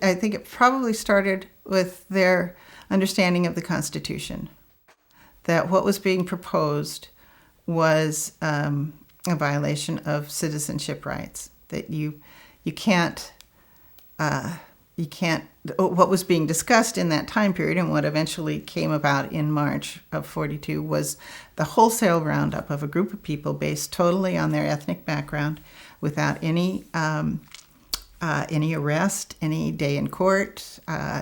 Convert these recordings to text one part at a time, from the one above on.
I think it probably started with their understanding of the Constitution, that what was being proposed was a violation of citizenship rights, that you can't, what was being discussed in that time period and what eventually came about in March of 42 was the wholesale roundup of a group of people based totally on their ethnic background, without any arrest, any day in court.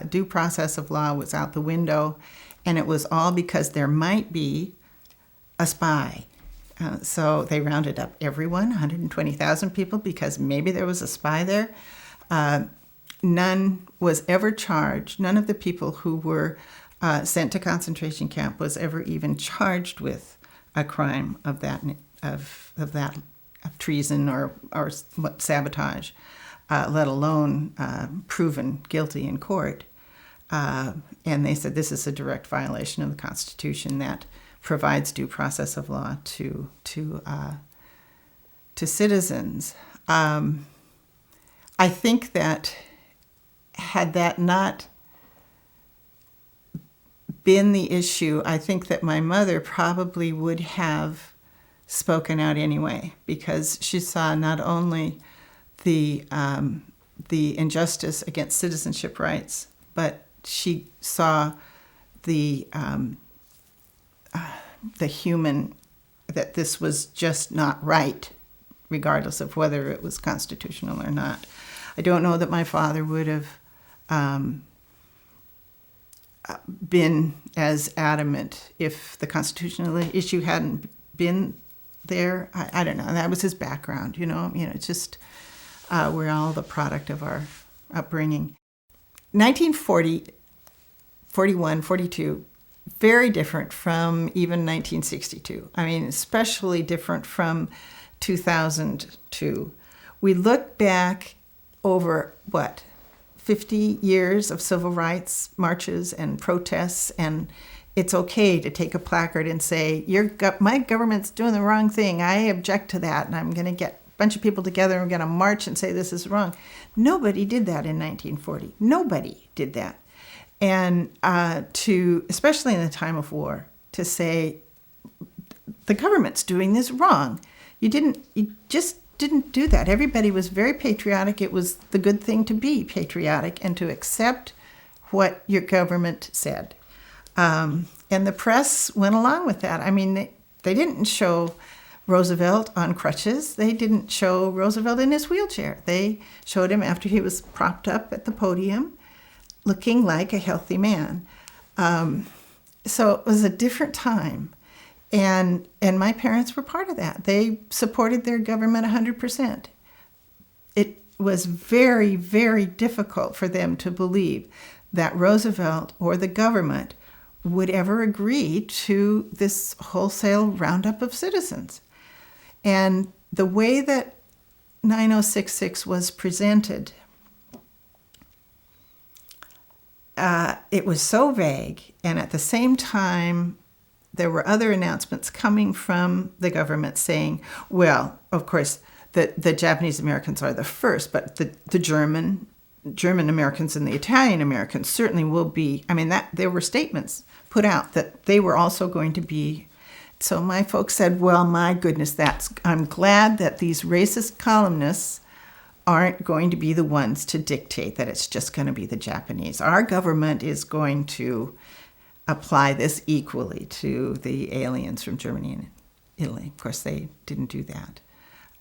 Due process of law was out the window, and it was all because there might be a spy. So they rounded up everyone, 120,000 people, because maybe there was a spy there. None was ever charged. None of the people who were sent to concentration camp was ever even charged with a crime of treason or sabotage, let alone proven guilty in court. And they said this is a direct violation of the Constitution that provides due process of law to citizens. I think that had that not been the issue, I think that my mother probably would have spoken out anyway, because she saw not only the injustice against citizenship rights, but she saw the human, that this was just not right, regardless of whether it was constitutional or not. I don't know that my father would have been as adamant if the constitutional issue hadn't been there. I don't know. That was his background, it's just we're all the product of our upbringing. 1940, 41, 42, very different from even 1962. I mean, especially different from 2002. We look back over, 50 years of civil rights marches and protests, and it's okay to take a placard and say, my government's doing the wrong thing. I object to that, and I'm going to get a bunch of people together and we're going to march and say this is wrong. Nobody did that in 1940. Nobody did that. And especially in the time of war, to say the government's doing this wrong. You just didn't do that. Everybody was very patriotic. It was the good thing to be patriotic and to accept what your government said. And the press went along with that. I mean, they didn't show Roosevelt on crutches. They didn't show Roosevelt in his wheelchair. They showed him after he was propped up at the podium, looking like a healthy man. So it was a different time. And my parents were part of that. They supported their government 100%. It was very, very difficult for them to believe that Roosevelt or the government would ever agree to this wholesale roundup of citizens. And the way that 9066 was presented, it was so vague, and at the same time, there were other announcements coming from the government saying, well, of course, the Japanese Americans are the first, but the German Americans and the Italian Americans certainly will be. I mean, there were statements put out that they were also going to be. So my folks said, well, my goodness, I'm glad that these racist columnists aren't going to be the ones to dictate that it's just going to be the Japanese. Our government is going to apply this equally to the aliens from Germany and Italy. Of course, they didn't do that.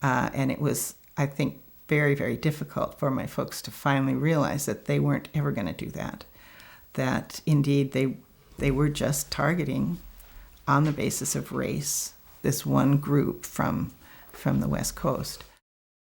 And it was, I think, very, very difficult for my folks to finally realize that they weren't ever going to do that. That, indeed, they were just targeting, on the basis of race, this one group from the West Coast.